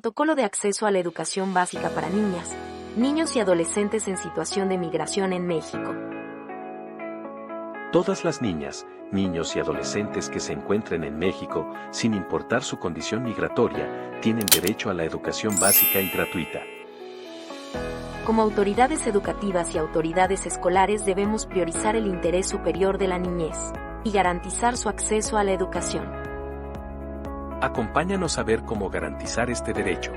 Protocolo de acceso a la educación básica para niñas, niños y adolescentes en situación de migración en México. Todas las niñas, niños y adolescentes que se encuentren en México, sin importar su condición migratoria, tienen derecho a la educación básica y gratuita. Como autoridades educativas y autoridades escolares debemos priorizar el interés superior de la niñez y garantizar su acceso a la educación. Acompáñanos a ver cómo garantizar este derecho.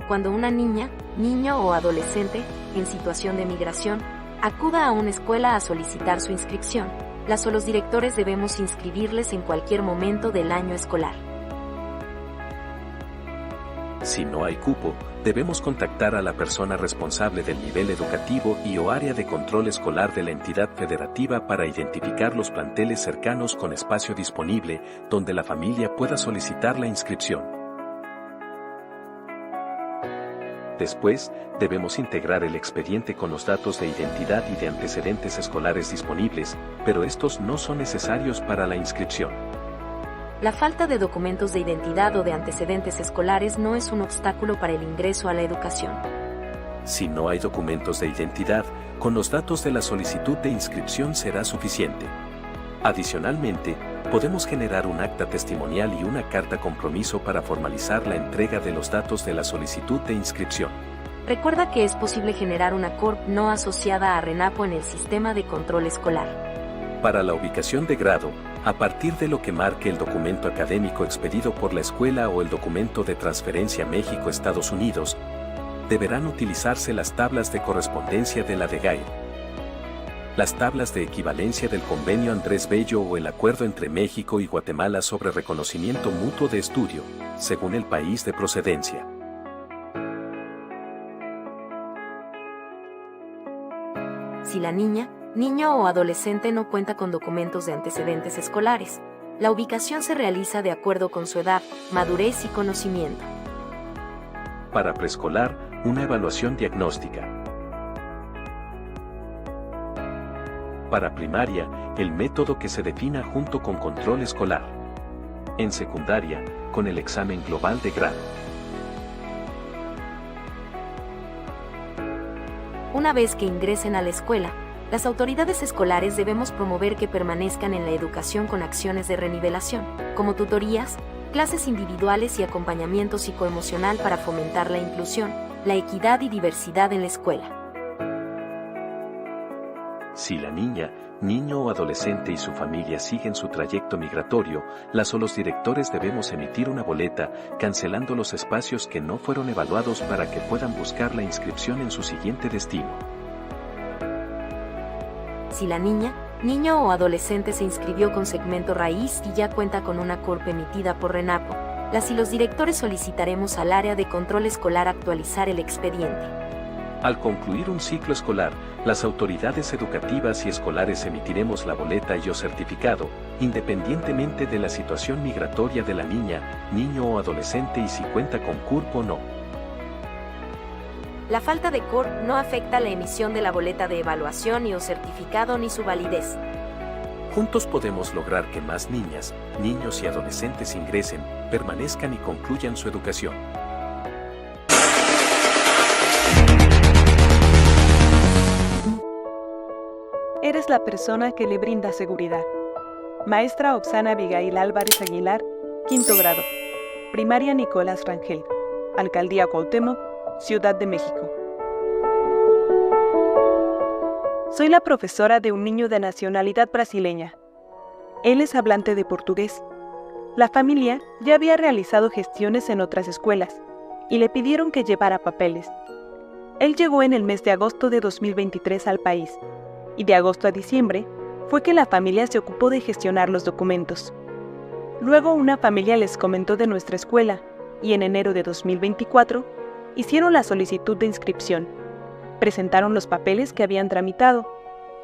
Cuando una niña, niño o adolescente, en situación de migración, acuda a una escuela a solicitar su inscripción, las o los directores debemos inscribirles en cualquier momento del año escolar. Si no hay cupo, debemos contactar a la persona responsable del nivel educativo y o área de control escolar de la entidad federativa para identificar los planteles cercanos con espacio disponible donde la familia pueda solicitar la inscripción. Después, debemos integrar el expediente con los datos de identidad y de antecedentes escolares disponibles, pero estos no son necesarios para la inscripción. La falta de documentos de identidad o de antecedentes escolares no es un obstáculo para el ingreso a la educación. Si no hay documentos de identidad, con los datos de la solicitud de inscripción será suficiente. Adicionalmente, podemos generar un acta testimonial y una carta compromiso para formalizar la entrega de los datos de la solicitud de inscripción. Recuerda que es posible generar una CORP no asociada a RENAPO en el sistema de control escolar. Para la ubicación de grado, a partir de lo que marque el documento académico expedido por la escuela o el documento de transferencia México-Estados Unidos, deberán utilizarse las tablas de correspondencia de la DGAE, las tablas de equivalencia del Convenio Andrés Bello o el Acuerdo entre México y Guatemala sobre reconocimiento mutuo de estudio, según el país de procedencia. Si la niña, niño o adolescente no cuenta con documentos de antecedentes escolares, la ubicación se realiza de acuerdo con su edad, madurez y conocimiento. Para preescolar, una evaluación diagnóstica. Para primaria, el método que se defina junto con control escolar. En secundaria, con el examen global de grado. Una vez que ingresen a la escuela, las autoridades escolares debemos promover que permanezcan en la educación con acciones de renivelación, como tutorías, clases individuales y acompañamiento psicoemocional para fomentar la inclusión, la equidad y diversidad en la escuela. Si la niña, niño o adolescente y su familia siguen su trayecto migratorio, las o los directores debemos emitir una boleta, cancelando los espacios que no fueron evaluados para que puedan buscar la inscripción en su siguiente destino. Si la niña, niño o adolescente se inscribió con segmento raíz y ya cuenta con una CORP emitida por RENAPO, las y los directores solicitaremos al área de control escolar actualizar el expediente. Al concluir un ciclo escolar, las autoridades educativas y escolares emitiremos la boleta y o certificado, independientemente de la situación migratoria de la niña, niño o adolescente y si cuenta con CURP o no. La falta de CORP no afecta la emisión de la boleta de evaluación y o certificado ni su validez. Juntos podemos lograr que más niñas, niños y adolescentes ingresen, permanezcan y concluyan su educación. Eres la persona que le brinda seguridad. Maestra Oxana Abigail Álvarez Aguilar, quinto grado. Primaria Nicolás Rangel. Alcaldía Cuauhtémoc, Ciudad de México. Soy la profesora de un niño de nacionalidad brasileña. Él es hablante de portugués. La familia ya había realizado gestiones en otras escuelas y le pidieron que llevara papeles. Él llegó en el mes de agosto de 2023 al país. Y de agosto a diciembre fue que la familia se ocupó de gestionar los documentos. Luego una familia les comentó de nuestra escuela y en enero de 2024 hicieron la solicitud de inscripción. Presentaron los papeles que habían tramitado,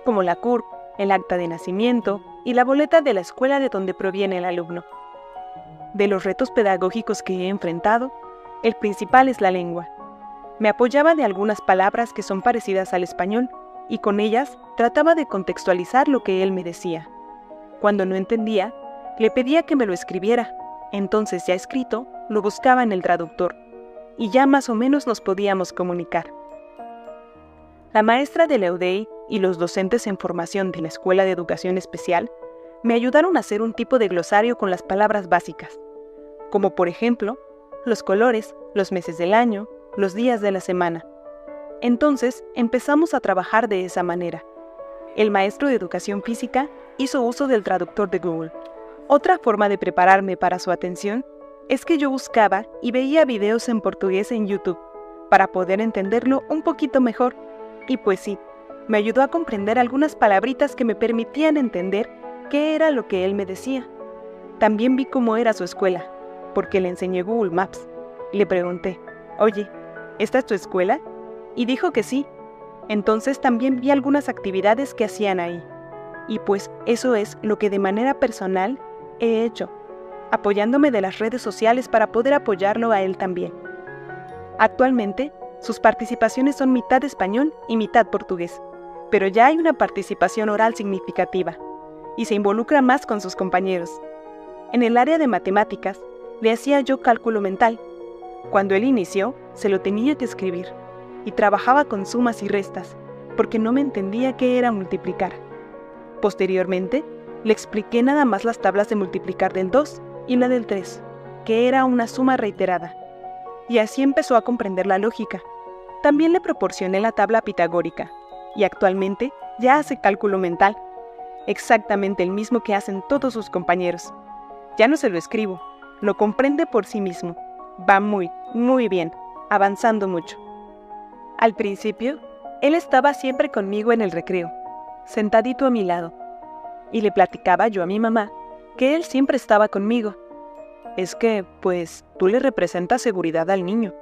como la CURP, el acta de nacimiento y la boleta de la escuela de donde proviene el alumno. De los retos pedagógicos que he enfrentado, el principal es la lengua. Me apoyaba de algunas palabras que son parecidas al español, y con ellas trataba de contextualizar lo que él me decía. Cuando no entendía, le pedía que me lo escribiera, entonces ya escrito, lo buscaba en el traductor, y ya más o menos nos podíamos comunicar. La maestra de la UDEI y los docentes en formación de la Escuela de Educación Especial me ayudaron a hacer un tipo de glosario con las palabras básicas, como por ejemplo, los colores, los meses del año, los días de la semana. Entonces empezamos a trabajar de esa manera. El maestro de Educación Física hizo uso del traductor de Google. Otra forma de prepararme para su atención es que yo buscaba y veía videos en portugués en YouTube para poder entenderlo un poquito mejor. Y pues sí, me ayudó a comprender algunas palabritas que me permitían entender qué era lo que él me decía. También vi cómo era su escuela, porque le enseñé Google Maps. Le pregunté, oye, ¿esta es tu escuela? Y dijo que sí. Entonces también vi algunas actividades que hacían ahí. Y pues eso es lo que de manera personal he hecho, apoyándome de las redes sociales para poder apoyarlo a él también. Actualmente, sus participaciones son mitad español y mitad portugués, pero ya hay una participación oral significativa y se involucra más con sus compañeros. En el área de matemáticas, le hacía yo cálculo mental. Cuando él inició, se lo tenía que escribir y trabajaba con sumas y restas, porque no me entendía qué era multiplicar. Posteriormente, le expliqué nada más las tablas de multiplicar del 2 y la del 3, que era una suma reiterada. Y así empezó a comprender la lógica. También le proporcioné la tabla pitagórica, y actualmente ya hace cálculo mental, exactamente el mismo que hacen todos sus compañeros. Ya no se lo escribo, lo comprende por sí mismo. Va muy, muy bien, avanzando mucho. Al principio, él estaba siempre conmigo en el recreo, sentadito a mi lado, y le platicaba yo a mi mamá que él siempre estaba conmigo. Es que, pues, tú le representas seguridad al niño.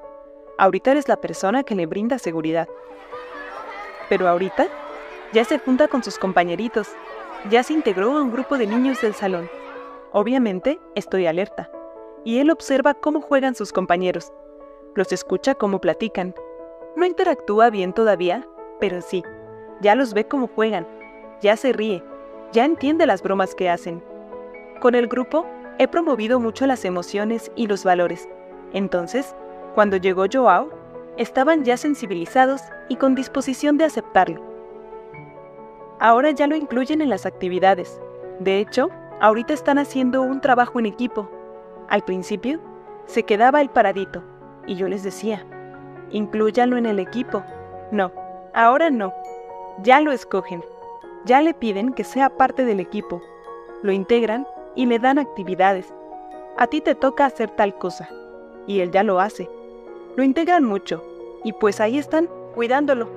Ahorita eres la persona que le brinda seguridad. Pero ahorita, ya se junta con sus compañeritos, ya se integró a un grupo de niños del salón. Obviamente, estoy alerta, y él observa cómo juegan sus compañeros. Los escucha cómo platican. No interactúa bien todavía, pero sí, ya los ve cómo juegan, ya se ríe, ya entiende las bromas que hacen. Con el grupo, he promovido mucho las emociones y los valores. Entonces, cuando llegó Joao, estaban ya sensibilizados y con disposición de aceptarlo. Ahora ya lo incluyen en las actividades. De hecho, ahorita están haciendo un trabajo en equipo. Al principio, se quedaba el paradito, y yo les decía, inclúyanlo en el equipo. No, ahora no. Ya lo escogen. Ya le piden que sea parte del equipo. Lo integran y le dan actividades. A ti te toca hacer tal cosa. Y él ya lo hace. Lo integran mucho. Y pues ahí están, cuidándolo.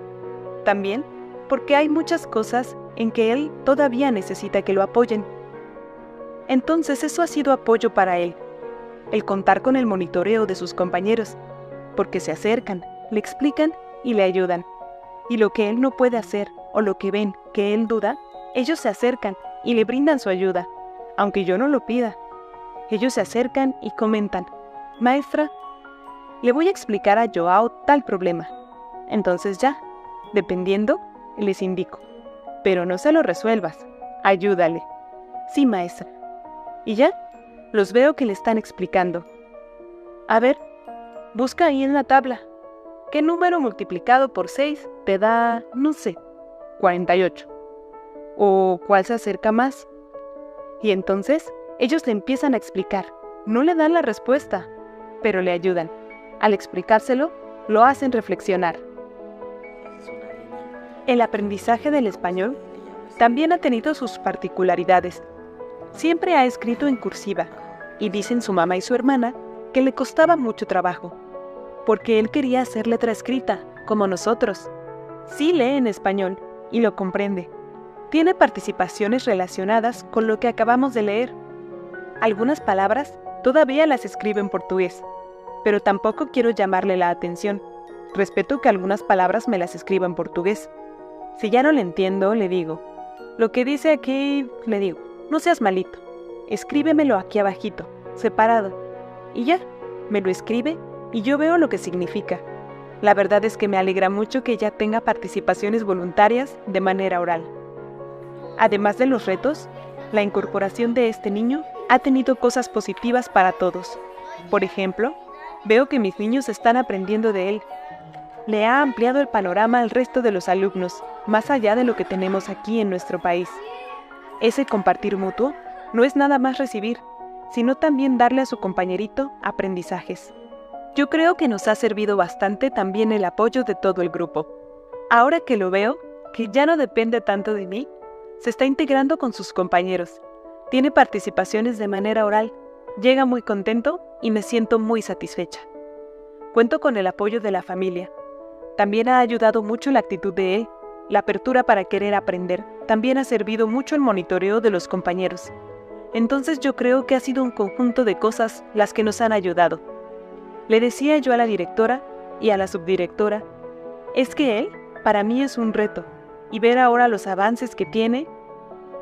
También porque hay muchas cosas en que él todavía necesita que lo apoyen. Entonces eso ha sido apoyo para él. El contar con el monitoreo de sus compañeros. Porque se acercan, le explican y le ayudan. Y lo que él no puede hacer o lo que ven que él duda, ellos se acercan y le brindan su ayuda, aunque yo no lo pida. Ellos se acercan y comentan, maestra, le voy a explicar a Joao tal problema. Entonces ya, dependiendo, les indico. Pero no se lo resuelvas, ayúdale. Sí, maestra. Y ya, los veo que le están explicando. A ver, busca ahí en la tabla. ¿Qué número multiplicado por 6 te da, no sé, 48? ¿O cuál se acerca más? Y entonces, ellos le empiezan a explicar. No le dan la respuesta, pero le ayudan. Al explicárselo, lo hacen reflexionar. El aprendizaje del español también ha tenido sus particularidades. Siempre ha escrito en cursiva, y dicen su mamá y su hermana que le costaba mucho trabajo, porque él quería hacer letra escrita, como nosotros. Sí lee en español, y lo comprende. Tiene participaciones relacionadas con lo que acabamos de leer. Algunas palabras todavía las escribe en portugués, pero tampoco quiero llamarle la atención. Respeto que algunas palabras me las escriba en portugués. Si ya no le entiendo, le digo. Lo que dice aquí, le digo, no seas malito. Escríbemelo aquí abajito, separado. Y ya, me lo escribe y yo veo lo que significa. La verdad es que me alegra mucho que ella tenga participaciones voluntarias de manera oral. Además de los retos, la incorporación de este niño ha tenido cosas positivas para todos. Por ejemplo, veo que mis niños están aprendiendo de él. Le ha ampliado el panorama al resto de los alumnos, más allá de lo que tenemos aquí en nuestro país. Ese compartir mutuo no es nada más recibir, sino también darle a su compañerito aprendizajes. Yo creo que nos ha servido bastante también el apoyo de todo el grupo. Ahora que lo veo, que ya no depende tanto de mí, se está integrando con sus compañeros, tiene participaciones de manera oral, llega muy contento y me siento muy satisfecha. Cuento con el apoyo de la familia. También ha ayudado mucho la actitud de él, la apertura para querer aprender. También ha servido mucho el monitoreo de los compañeros. Entonces yo creo que ha sido un conjunto de cosas las que nos han ayudado. Le decía yo a la directora y a la subdirectora, es que él, para mí es un reto, y ver ahora los avances que tiene,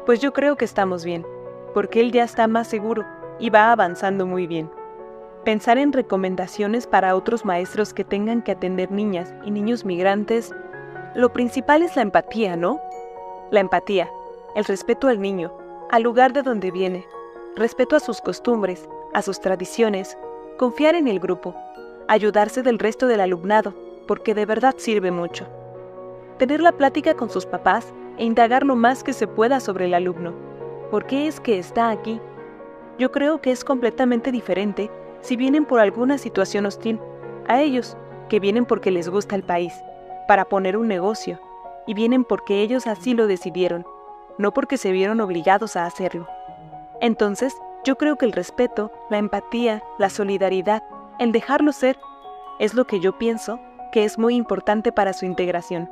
pues yo creo que estamos bien, porque él ya está más seguro y va avanzando muy bien. Pensar en recomendaciones para otros maestros que tengan que atender niñas y niños migrantes, lo principal es la empatía, ¿no? La empatía, el respeto al niño, al lugar de donde viene, respeto a sus costumbres, a sus tradiciones, confiar en el grupo, ayudarse del resto del alumnado, porque de verdad sirve mucho. Tener la plática con sus papás e indagar lo más que se pueda sobre el alumno. ¿Por qué es que está aquí? Yo creo que es completamente diferente si vienen por alguna situación hostil, a ellos, que vienen porque les gusta el país, para poner un negocio, y vienen porque ellos así lo decidieron, no porque se vieron obligados a hacerlo. Entonces, yo creo que el respeto, la empatía, la solidaridad, el dejarlo ser, es lo que yo pienso que es muy importante para su integración.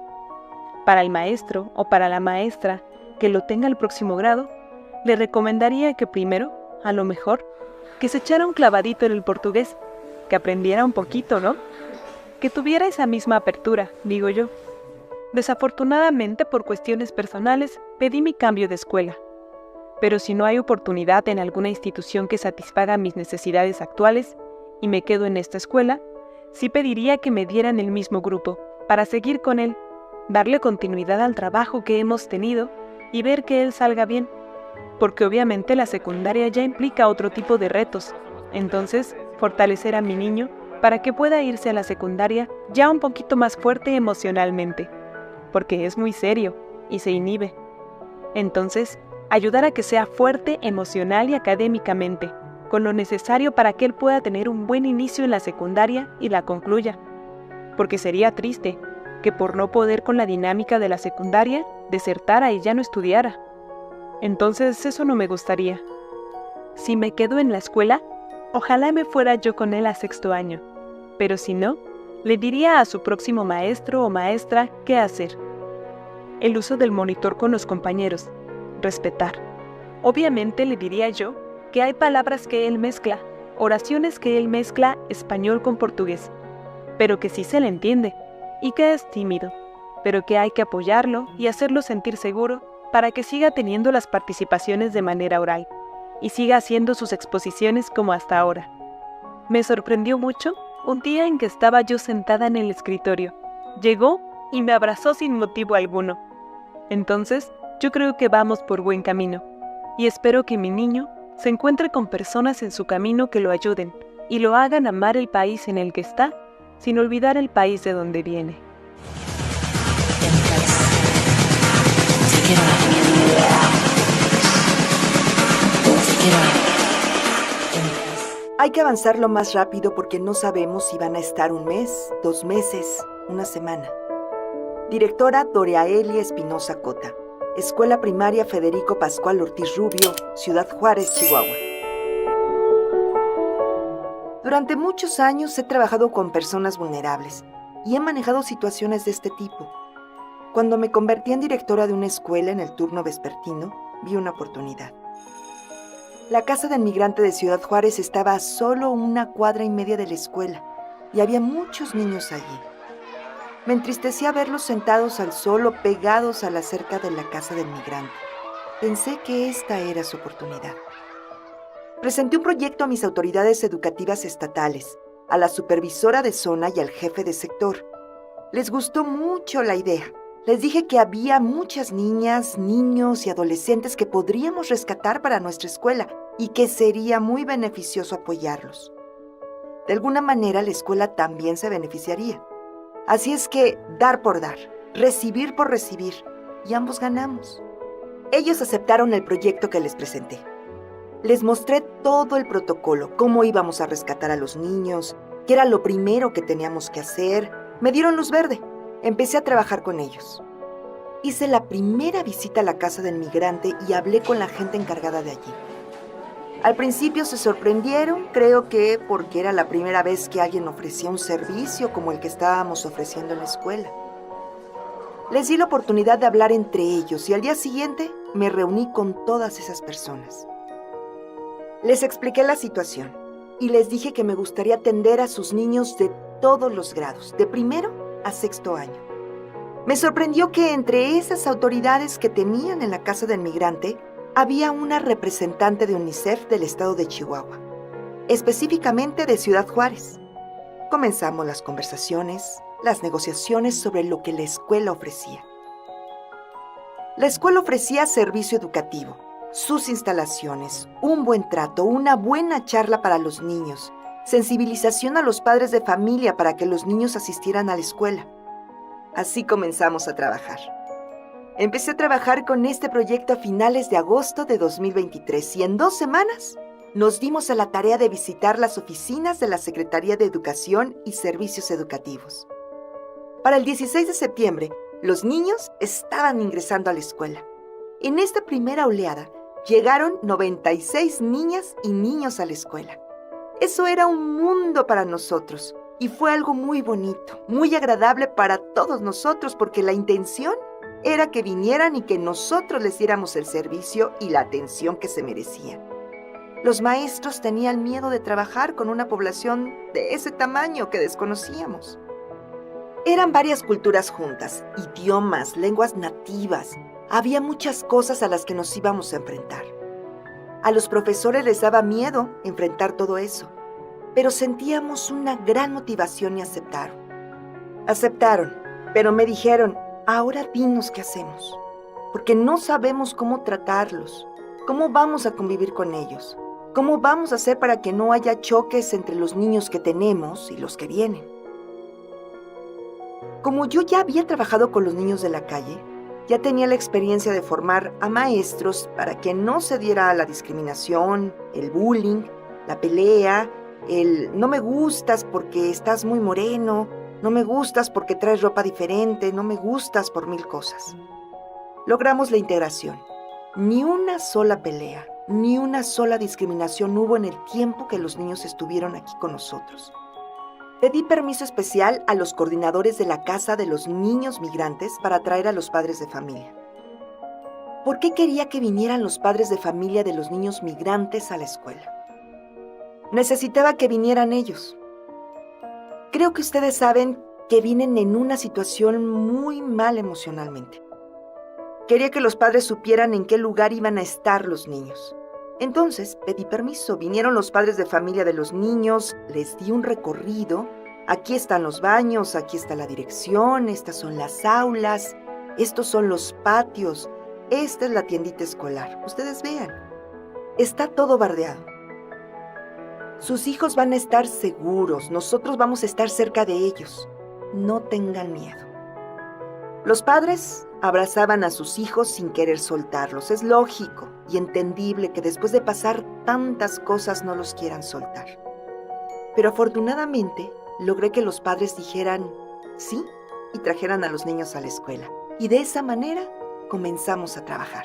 Para el maestro o para la maestra que lo tenga el próximo grado, le recomendaría que primero, a lo mejor, que se echara un clavadito en el portugués, que aprendiera un poquito, ¿no? Que tuviera esa misma apertura, digo yo. Desafortunadamente, por cuestiones personales, pedí mi cambio de escuela. Pero si no hay oportunidad en alguna institución que satisfaga mis necesidades actuales y me quedo en esta escuela, sí pediría que me dieran el mismo grupo, para seguir con él, darle continuidad al trabajo que hemos tenido y ver que él salga bien. Porque obviamente la secundaria ya implica otro tipo de retos. Entonces, fortalecer a mi niño para que pueda irse a la secundaria ya un poquito más fuerte emocionalmente, porque es muy serio y se inhibe. Entonces, ayudar a que sea fuerte emocional y académicamente, con lo necesario para que él pueda tener un buen inicio en la secundaria y la concluya. Porque sería triste que por no poder con la dinámica de la secundaria, desertara y ya no estudiara. Entonces eso no me gustaría. Si me quedo en la escuela, ojalá me fuera yo con él a sexto año, pero si no, le diría a su próximo maestro o maestra qué hacer. El uso del monitor con los compañeros, respetar. Obviamente le diría yo que hay palabras que él mezcla, oraciones que él mezcla español con portugués, pero que sí se le entiende, y que es tímido, pero que hay que apoyarlo y hacerlo sentir seguro para que siga teniendo las participaciones de manera oral y siga haciendo sus exposiciones como hasta ahora. Me sorprendió mucho un día en que estaba yo sentada en el escritorio. Llegó y me abrazó sin motivo alguno. Entonces, yo creo que vamos por buen camino y espero que mi niño se encuentre con personas en su camino que lo ayuden y lo hagan amar el país en el que está, sin olvidar el país de donde viene. Hay que avanzar lo más rápido porque no sabemos si van a estar un mes, 2 meses, una semana. Directora Doreaeli Espinosa Cota, Escuela Primaria Federico Pascual Ortiz Rubio, Ciudad Juárez, Chihuahua. Durante muchos años he trabajado con personas vulnerables y he manejado situaciones de este tipo. Cuando me convertí en directora de una escuela en el turno vespertino, vi una oportunidad. La casa del migrante de Ciudad Juárez estaba a solo 1,5 cuadras de la escuela y había muchos niños allí. Me entristecía verlos sentados al sol o pegados a la cerca de la casa del migrante. Pensé que esta era su oportunidad. Presenté un proyecto a mis autoridades educativas estatales, a la supervisora de zona y al jefe de sector. Les gustó mucho la idea. Les dije que había muchas niñas, niños y adolescentes que podríamos rescatar para nuestra escuela y que sería muy beneficioso apoyarlos. De alguna manera la escuela también se beneficiaría. Así es que dar por dar, recibir por recibir, y ambos ganamos. Ellos aceptaron el proyecto que les presenté. Les mostré todo el protocolo, cómo íbamos a rescatar a los niños, qué era lo primero que teníamos que hacer. Me dieron luz verde. Empecé a trabajar con ellos. Hice la primera visita a la casa del migrante y hablé con la gente encargada de allí. Al principio se sorprendieron, creo que porque era la primera vez que alguien ofrecía un servicio como el que estábamos ofreciendo en la escuela. Les di la oportunidad de hablar entre ellos y al día siguiente me reuní con todas esas personas. Les expliqué la situación y les dije que me gustaría atender a sus niños de todos los grados, de primero a sexto año. Me sorprendió que entre esas autoridades que tenían en la casa del migrante había una representante de UNICEF del estado de Chihuahua, específicamente de Ciudad Juárez. Comenzamos las conversaciones, las negociaciones sobre lo que la escuela ofrecía. La escuela ofrecía servicio educativo, sus instalaciones, un buen trato, una buena charla para los niños, sensibilización a los padres de familia para que los niños asistieran a la escuela. Así comenzamos a trabajar. Empecé a trabajar con este proyecto a finales de agosto de 2023 y en 2 semanas nos dimos a la tarea de visitar las oficinas de la Secretaría de Educación y Servicios Educativos. Para el 16 de septiembre, los niños estaban ingresando a la escuela. En esta primera oleada, llegaron 96 niñas y niños a la escuela. Eso era un mundo para nosotros y fue algo muy bonito, muy agradable para todos nosotros porque la intención era que vinieran y que nosotros les diéramos el servicio y la atención que se merecían. Los maestros tenían miedo de trabajar con una población de ese tamaño que desconocíamos. Eran varias culturas juntas, idiomas, lenguas nativas. Había muchas cosas a las que nos íbamos a enfrentar. A los profesores les daba miedo enfrentar todo eso, pero sentíamos una gran motivación y aceptaron. Aceptaron, pero me dijeron, ahora dinos qué hacemos, porque no sabemos cómo tratarlos, cómo vamos a convivir con ellos, cómo vamos a hacer para que no haya choques entre los niños que tenemos y los que vienen. Como yo ya había trabajado con los niños de la calle, ya tenía la experiencia de formar a maestros para que no se diera la discriminación, el bullying, la pelea, el no me gustas porque estás muy moreno, no me gustas porque traes ropa diferente, no me gustas por 1000 cosas. Logramos la integración. Ni una sola pelea, ni una sola discriminación hubo en el tiempo que los niños estuvieron aquí con nosotros. Pedí permiso especial a los coordinadores de la Casa de los Niños Migrantes para traer a los padres de familia. ¿Por qué quería que vinieran los padres de familia de los niños migrantes a la escuela? Necesitaba que vinieran ellos. Creo que ustedes saben que vienen en una situación muy mal emocionalmente. Quería que los padres supieran en qué lugar iban a estar los niños. Entonces pedí permiso, vinieron los padres de familia de los niños, les di un recorrido. Aquí están los baños, aquí está la dirección, estas son las aulas, estos son los patios, esta es la tiendita escolar. Ustedes vean, está todo bardeado. Sus hijos van a estar seguros, nosotros vamos a estar cerca de ellos. No tengan miedo. Los padres abrazaban a sus hijos sin querer soltarlos. Es lógico y entendible que después de pasar tantas cosas no los quieran soltar. Pero afortunadamente logré que los padres dijeran sí y trajeran a los niños a la escuela. Y de esa manera comenzamos a trabajar.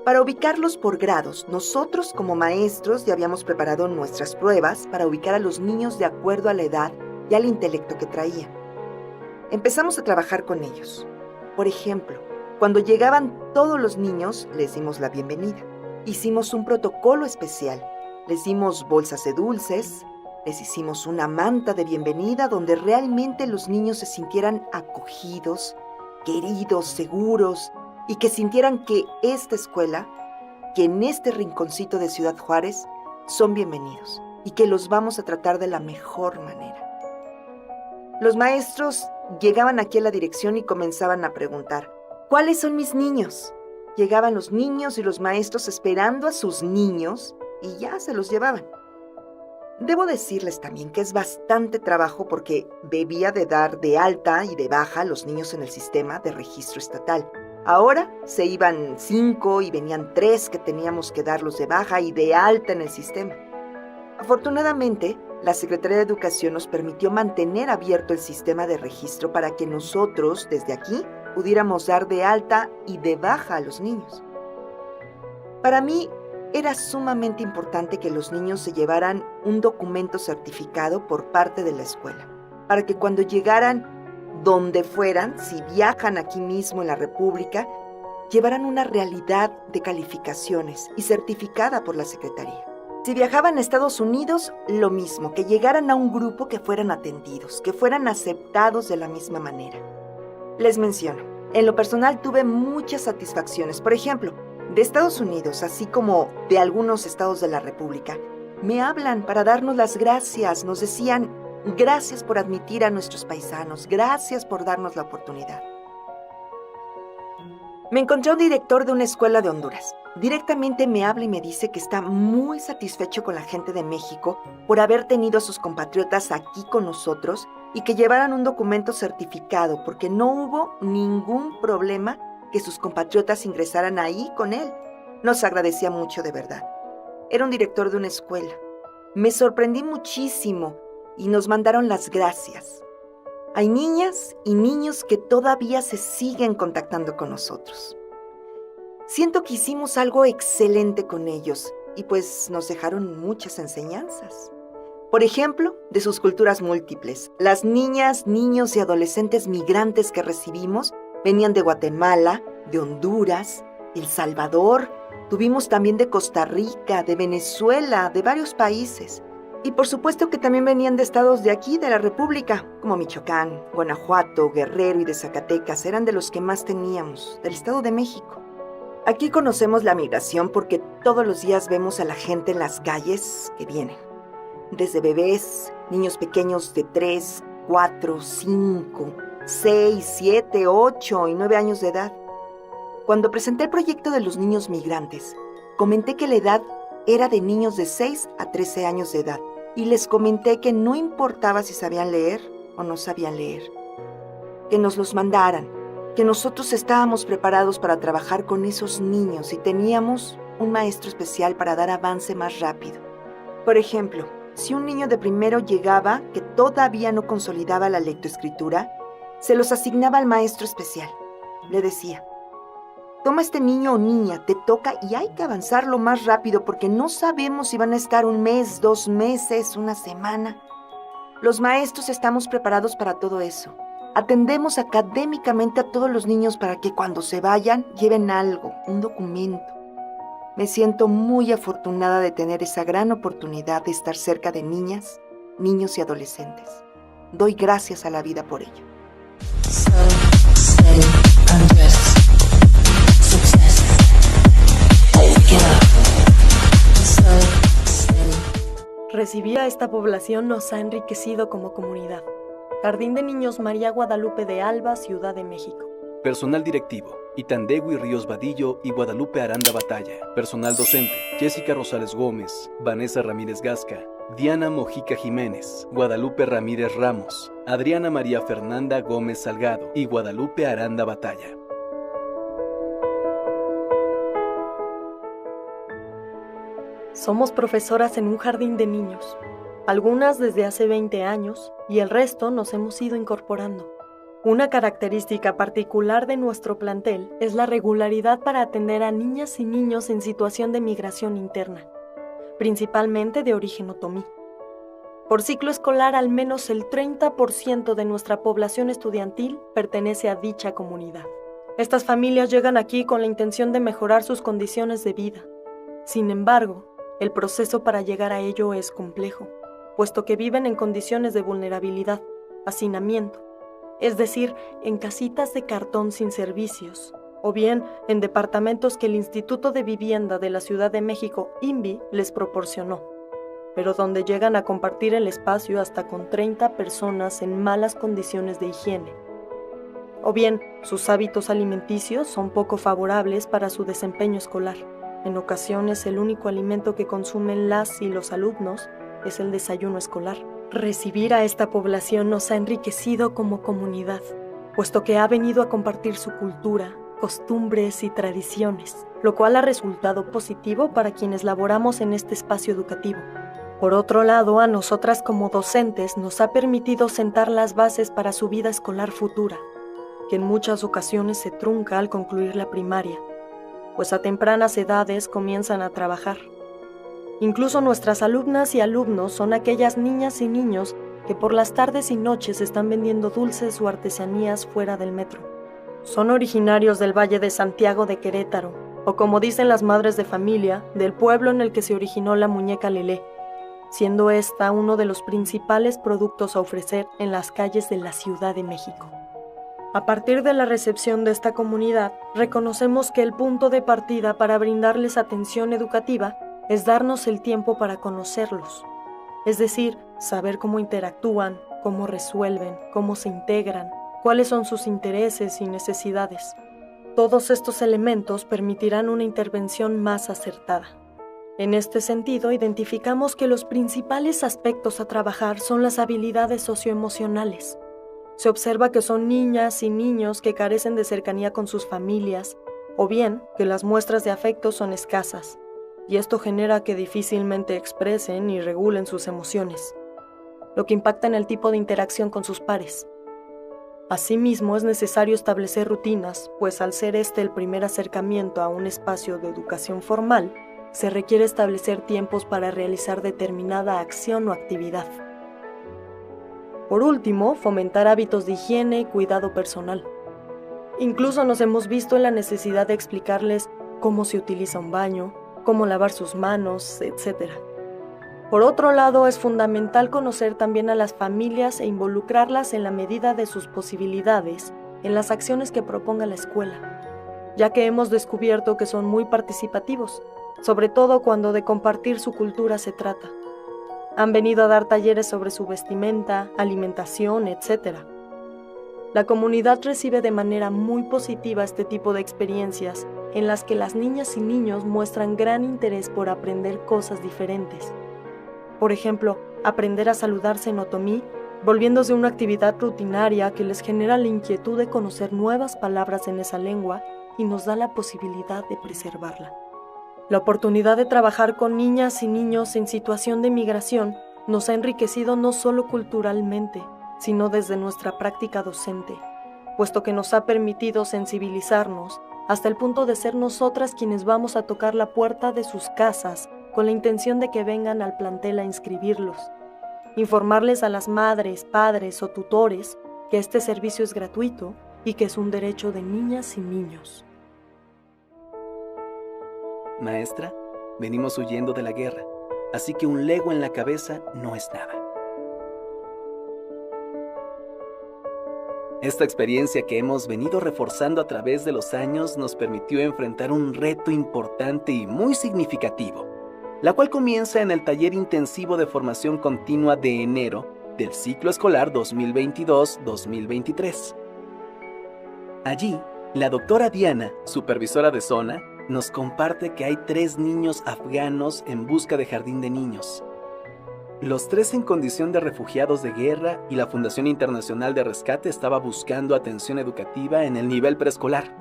Para ubicarlos por grados, nosotros como maestros ya habíamos preparado nuestras pruebas para ubicar a los niños de acuerdo a la edad y al intelecto que traían. Empezamos a trabajar con ellos. Por ejemplo, cuando llegaban todos los niños, les dimos la bienvenida. Hicimos un protocolo especial. Les dimos bolsas de dulces, les hicimos una manta de bienvenida donde realmente los niños se sintieran acogidos, queridos, seguros, y que sintieran que esta escuela, que en este rinconcito de Ciudad Juárez, son bienvenidos y que los vamos a tratar de la mejor manera. Los maestros llegaban aquí a la dirección y comenzaban a preguntar, ¿cuáles son mis niños? Llegaban los niños y los maestros esperando a sus niños y ya se los llevaban. Debo decirles también que es bastante trabajo porque debía de dar de alta y de baja a los niños en el sistema de registro estatal. Ahora se iban 5 y venían 3 que teníamos que darlos de baja y de alta en el sistema. Afortunadamente, la Secretaría de Educación nos permitió mantener abierto el sistema de registro para que nosotros, desde aquí, pudiéramos dar de alta y de baja a los niños. Para mí, era sumamente importante que los niños se llevaran un documento certificado por parte de la escuela, para que cuando llegaran donde fueran, si viajan aquí mismo en la República, llevaran una realidad de calificaciones y certificada por la Secretaría. Si viajaban a Estados Unidos, lo mismo, que llegaran a un grupo que fueran atendidos, que fueran aceptados de la misma manera. Les menciono, en lo personal tuve muchas satisfacciones. Por ejemplo, de Estados Unidos, así como de algunos estados de la República, me hablan para darnos las gracias. Nos decían, gracias por admitir a nuestros paisanos, gracias por darnos la oportunidad. Me encontré un director de una escuela de Honduras. Directamente me habla y me dice que está muy satisfecho con la gente de México por haber tenido a sus compatriotas aquí con nosotros y que llevaran un documento certificado porque no hubo ningún problema que sus compatriotas ingresaran ahí con él. Nos agradecía mucho, de verdad. Era un director de una escuela. Me sorprendí muchísimo y nos mandaron las gracias. Hay niñas y niños que todavía se siguen contactando con nosotros. Siento que hicimos algo excelente con ellos y pues nos dejaron muchas enseñanzas. Por ejemplo, de sus culturas múltiples. Las niñas, niños y adolescentes migrantes que recibimos venían de Guatemala, de Honduras, El Salvador. Tuvimos también de Costa Rica, de Venezuela, de varios países. Y por supuesto que también venían de estados de aquí, de la República, como Michoacán, Guanajuato, Guerrero y de Zacatecas. Eran de los que más teníamos, del Estado de México. Aquí conocemos la migración porque todos los días vemos a la gente en las calles que vienen. Desde bebés, niños pequeños de 3, 4, 5, 6, 7, 8 y 9 años de edad. Cuando presenté el proyecto de los niños migrantes, comenté que la edad era de niños de 6 a 13 años de edad y les comenté que no importaba si sabían leer o no sabían leer, que nos los mandaran, que nosotros estábamos preparados para trabajar con esos niños y teníamos un maestro especial para dar avance más rápido. Por ejemplo, si un niño de primero llegaba que todavía no consolidaba la lectoescritura, se los asignaba al maestro especial. Le decía, toma este niño o niña, te toca y hay que avanzarlo más rápido porque no sabemos si van a estar 1 mes, 2 meses, 1 semana. Los maestros estamos preparados para todo eso. Atendemos académicamente a todos los niños para que cuando se vayan lleven algo, un documento. Me siento muy afortunada de tener esa gran oportunidad de estar cerca de niñas, niños y adolescentes. Doy gracias a la vida por ello. Recibir a esta población nos ha enriquecido como comunidad. Jardín de Niños María Guadalupe de Alba, Ciudad de México. Personal directivo, Itandegui Ríos Vadillo y Guadalupe Aranda Batalla. Personal docente, Jessica Rosales Gómez, Vanessa Ramírez Gasca, Diana Mojica Jiménez, Guadalupe Ramírez Ramos, Adriana María Fernanda Gómez Salgado y Guadalupe Aranda Batalla. Somos profesoras en un jardín de niños, algunas desde hace 20 años y el resto nos hemos ido incorporando. Una característica particular de nuestro plantel es la regularidad para atender a niñas y niños en situación de migración interna, principalmente de origen otomí. Por ciclo escolar, al menos el 30% de nuestra población estudiantil pertenece a dicha comunidad. Estas familias llegan aquí con la intención de mejorar sus condiciones de vida. Sin embargo, el proceso para llegar a ello es complejo, puesto que viven en condiciones de vulnerabilidad, hacinamiento, es decir, en casitas de cartón sin servicios, o bien en departamentos que el Instituto de Vivienda de la Ciudad de México, INVI, les proporcionó, pero donde llegan a compartir el espacio hasta con 30 personas en malas condiciones de higiene. O bien, sus hábitos alimenticios son poco favorables para su desempeño escolar. En ocasiones, el único alimento que consumen las y los alumnos es el desayuno escolar. Recibir a esta población nos ha enriquecido como comunidad, puesto que ha venido a compartir su cultura, costumbres y tradiciones, lo cual ha resultado positivo para quienes laboramos en este espacio educativo. Por otro lado, a nosotras como docentes nos ha permitido sentar las bases para su vida escolar futura, que en muchas ocasiones se trunca al concluir la primaria, pues a tempranas edades comienzan a trabajar. Incluso nuestras alumnas y alumnos son aquellas niñas y niños que por las tardes y noches están vendiendo dulces o artesanías fuera del metro. Son originarios del Valle de Santiago de Querétaro, o como dicen las madres de familia, del pueblo en el que se originó la muñeca Lelé, siendo esta uno de los principales productos a ofrecer en las calles de la Ciudad de México. A partir de la recepción de esta comunidad, reconocemos que el punto de partida para brindarles atención educativa es darnos el tiempo para conocerlos, es decir, saber cómo interactúan, cómo resuelven, cómo se integran, cuáles son sus intereses y necesidades. Todos estos elementos permitirán una intervención más acertada. En este sentido, identificamos que los principales aspectos a trabajar son las habilidades socioemocionales. Se observa que son niñas y niños que carecen de cercanía con sus familias, o bien que las muestras de afecto son escasas, y esto genera que difícilmente expresen y regulen sus emociones, lo que impacta en el tipo de interacción con sus pares. Asimismo, es necesario establecer rutinas, pues al ser este el primer acercamiento a un espacio de educación formal, se requiere establecer tiempos para realizar determinada acción o actividad. Por último, fomentar hábitos de higiene y cuidado personal. Incluso nos hemos visto en la necesidad de explicarles cómo se utiliza un baño, cómo lavar sus manos, etc. Por otro lado, es fundamental conocer también a las familias e involucrarlas en la medida de sus posibilidades en las acciones que proponga la escuela, ya que hemos descubierto que son muy participativos, sobre todo cuando de compartir su cultura se trata. Han venido a dar talleres sobre su vestimenta, alimentación, etc. La comunidad recibe de manera muy positiva este tipo de experiencias en las que las niñas y niños muestran gran interés por aprender cosas diferentes. Por ejemplo, aprender a saludarse en otomí, volviéndose una actividad rutinaria que les genera la inquietud de conocer nuevas palabras en esa lengua y nos da la posibilidad de preservarla. La oportunidad de trabajar con niñas y niños en situación de migración nos ha enriquecido no solo culturalmente, sino desde nuestra práctica docente, puesto que nos ha permitido sensibilizarnos hasta el punto de ser nosotras quienes vamos a tocar la puerta de sus casas con la intención de que vengan al plantel a inscribirlos, informarles a las madres, padres o tutores que este servicio es gratuito y que es un derecho de niñas y niños. Maestra, venimos huyendo de la guerra, así que un lego en la cabeza no es nada. Esta experiencia que hemos venido reforzando a través de los años nos permitió enfrentar un reto importante y muy significativo, la cual comienza en el taller intensivo de formación continua de enero del ciclo escolar 2022-2023. Allí, la doctora Diana, supervisora de zona, nos comparte que hay 3 niños afganos en busca de jardín de niños. Los 3 en condición de refugiados de guerra y la Fundación Internacional de Rescate estaba buscando atención educativa en el nivel preescolar.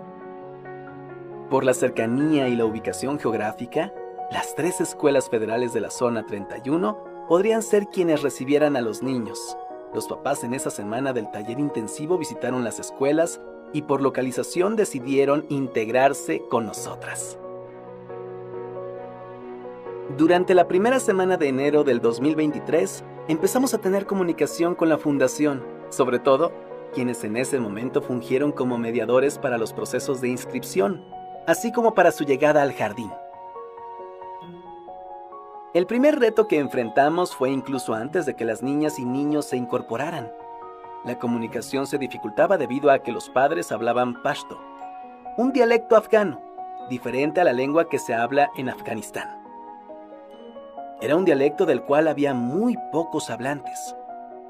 Por la cercanía y la ubicación geográfica, las 3 escuelas federales de la zona 31 podrían ser quienes recibieran a los niños. Los papás en esa semana del taller intensivo visitaron las escuelas y por localización decidieron integrarse con nosotras. Durante la primera semana de enero del 2023, empezamos a tener comunicación con la fundación, sobre todo quienes en ese momento fungieron como mediadores para los procesos de inscripción, así como para su llegada al jardín. El primer reto que enfrentamos fue incluso antes de que las niñas y niños se incorporaran. La comunicación se dificultaba debido a que los padres hablaban pashto, un dialecto afgano, diferente a la lengua que se habla en Afganistán. Era un dialecto del cual había muy pocos hablantes.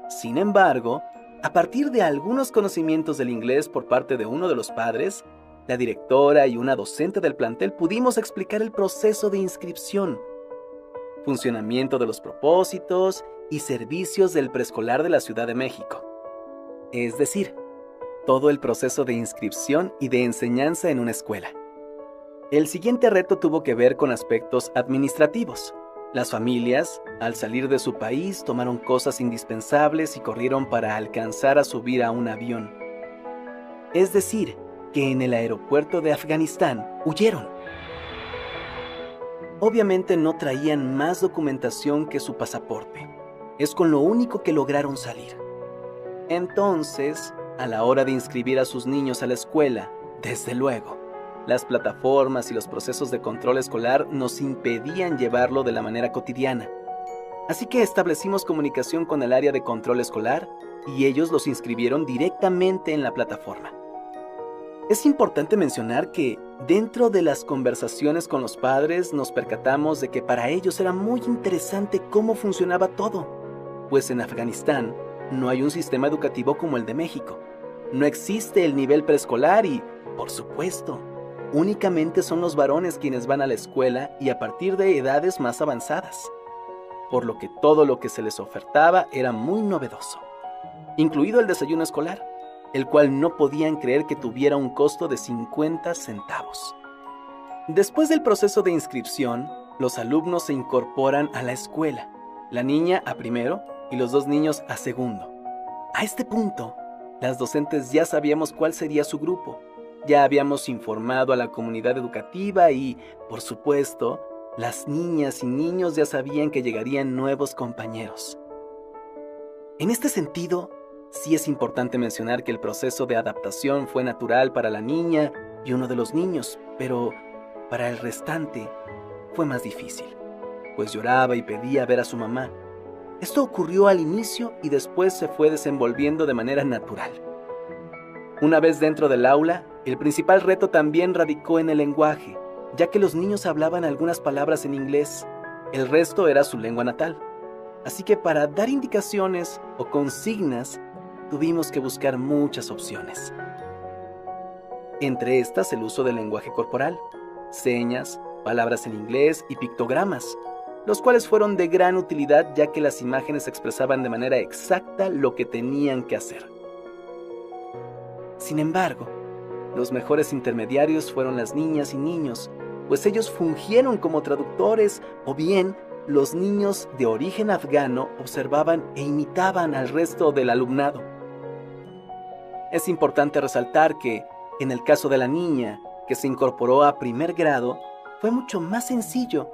Sin embargo, a partir de algunos conocimientos del inglés por parte de uno de los padres, la directora y una docente del plantel pudimos explicar el proceso de inscripción. funcionamiento de los propósitos y servicios del preescolar de la Ciudad de México. Es decir, todo el proceso de inscripción y de enseñanza en una escuela. El siguiente reto tuvo que ver con aspectos administrativos. Las familias, al salir de su país, tomaron cosas indispensables y corrieron para alcanzar a subir a un avión. Es decir, que en el aeropuerto de Afganistán huyeron. Obviamente no traían más documentación que su pasaporte. Es con lo único que lograron salir. Entonces, a la hora de inscribir a sus niños a la escuela, desde luego, las plataformas y los procesos de control escolar nos impedían llevarlo de la manera cotidiana. Así que establecimos comunicación con el área de control escolar y ellos los inscribieron directamente en la plataforma. Es importante mencionar que dentro de las conversaciones con los padres nos percatamos de que para ellos era muy interesante cómo funcionaba todo, pues en Afganistán no hay un sistema educativo como el de México. No existe el nivel preescolar y, por supuesto, únicamente son los varones quienes van a la escuela y a partir de edades más avanzadas, por lo que todo lo que se les ofertaba era muy novedoso, incluido el desayuno escolar, el cual no podían creer que tuviera un costo de 50 centavos. Después del proceso de inscripción, los alumnos se incorporan a la escuela, la niña a primero y los dos niños a segundo. A este punto, las docentes ya sabíamos cuál sería su grupo. Ya habíamos informado a la comunidad educativa y, por supuesto, las niñas y niños ya sabían que llegarían nuevos compañeros. En este sentido, sí es importante mencionar que el proceso de adaptación fue natural para la niña y uno de los niños, pero para el restante fue más difícil, pues lloraba y pedía ver a su mamá. Esto ocurrió al inicio y después se fue desenvolviendo de manera natural. Una vez dentro del aula, el principal reto también radicó en el lenguaje, ya que los niños hablaban algunas palabras en inglés, el resto era su lengua natal. Así que para dar indicaciones o consignas, tuvimos que buscar muchas opciones. Entre estas, el uso del lenguaje corporal, señas, palabras en inglés y pictogramas, los cuales fueron de gran utilidad ya que las imágenes expresaban de manera exacta lo que tenían que hacer. Sin embargo, los mejores intermediarios fueron las niñas y niños, pues ellos fungieron como traductores o bien los niños de origen afgano observaban e imitaban al resto del alumnado. Es importante resaltar que, en el caso de la niña, que se incorporó a primer grado, fue mucho más sencillo,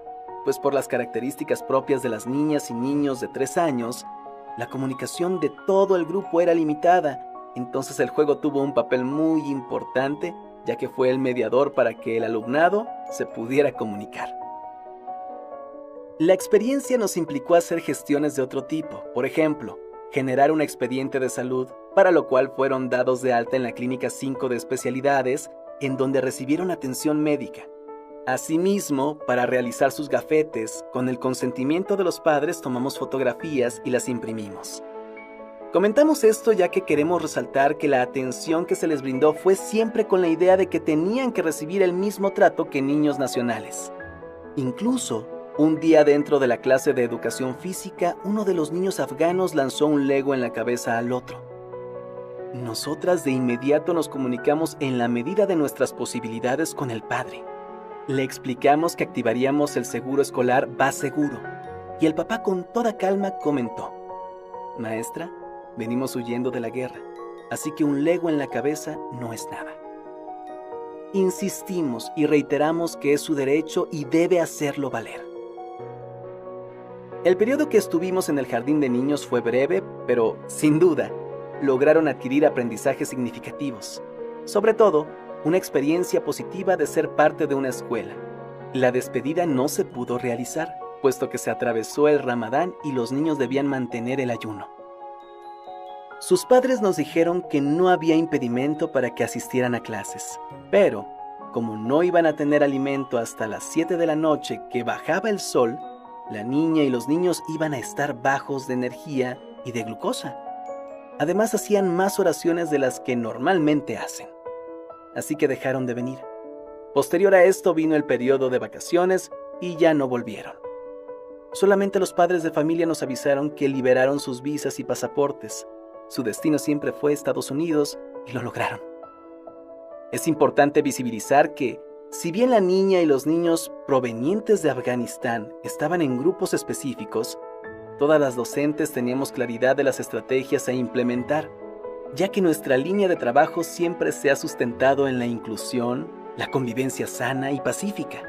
pues por las características propias de las niñas y niños de 3 años, la comunicación de todo el grupo era limitada, entonces el juego tuvo un papel muy importante, ya que fue el mediador para que el alumnado se pudiera comunicar. La experiencia nos implicó hacer gestiones de otro tipo, por ejemplo, generar un expediente de salud, para lo cual fueron dados de alta en la Clínica 5 de Especialidades, en donde recibieron atención médica. Asimismo, para realizar sus gafetes, con el consentimiento de los padres tomamos fotografías y las imprimimos. Comentamos esto ya que queremos resaltar que la atención que se les brindó fue siempre con la idea de que tenían que recibir el mismo trato que niños nacionales. Incluso, un día dentro de la clase de educación física, uno de los niños afganos lanzó un Lego en la cabeza al otro. Nosotras de inmediato nos comunicamos en la medida de nuestras posibilidades con el padre. Le explicamos que activaríamos el seguro escolar Va Seguro, y el papá con toda calma comentó: «Maestra, venimos huyendo de la guerra, así que un Lego en la cabeza no es nada». Insistimos y reiteramos que es su derecho y debe hacerlo valer. El periodo que estuvimos en el jardín de niños fue breve, pero, sin duda, lograron adquirir aprendizajes significativos. Sobre todo, una experiencia positiva de ser parte de una escuela. La despedida no se pudo realizar, puesto que se atravesó el Ramadán y los niños debían mantener el ayuno. Sus padres nos dijeron que no había impedimento para que asistieran a clases, pero, como no iban a tener alimento hasta las 7 de la noche que bajaba el sol, la niña y los niños iban a estar bajos de energía y de glucosa. Además, hacían más oraciones de las que normalmente hacen. Así que dejaron de venir. Posterior a esto vino el periodo de vacaciones y ya no volvieron. Solamente los padres de familia nos avisaron que liberaron sus visas y pasaportes. Su destino siempre fue Estados Unidos y lo lograron. Es importante visibilizar que, si bien la niña y los niños provenientes de Afganistán estaban en grupos específicos, todas las docentes teníamos claridad de las estrategias a implementar, ya que nuestra línea de trabajo siempre se ha sustentado en la inclusión, la convivencia sana y pacífica,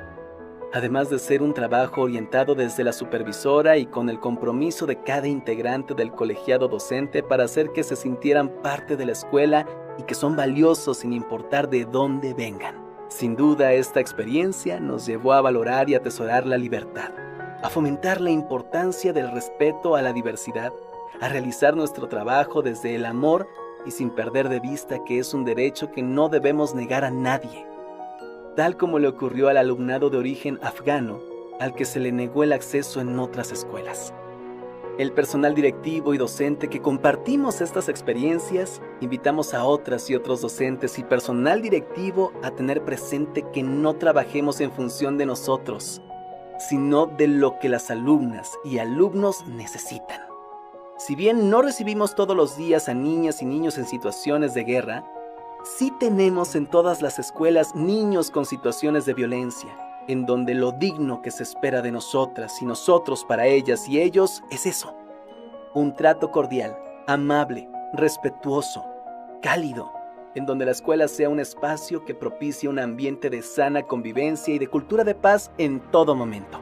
además de ser un trabajo orientado desde la supervisora y con el compromiso de cada integrante del colegiado docente para hacer que se sintieran parte de la escuela y que son valiosos sin importar de dónde vengan. Sin duda, esta experiencia nos llevó a valorar y atesorar la libertad, a fomentar la importancia del respeto a la diversidad, a realizar nuestro trabajo desde el amor y sin perder de vista que es un derecho que no debemos negar a nadie, tal como le ocurrió al alumnado de origen afgano, al que se le negó el acceso en otras escuelas. El personal directivo y docente que compartimos estas experiencias, invitamos a otras y otros docentes y personal directivo a tener presente que no trabajemos en función de nosotros, sino de lo que las alumnas y alumnos necesitan. Si bien no recibimos todos los días a niñas y niños en situaciones de guerra, sí tenemos en todas las escuelas niños con situaciones de violencia, en donde lo digno que se espera de nosotras y nosotros para ellas y ellos es eso: un trato cordial, amable, respetuoso, cálido, en donde la escuela sea un espacio que propicie un ambiente de sana convivencia y de cultura de paz en todo momento.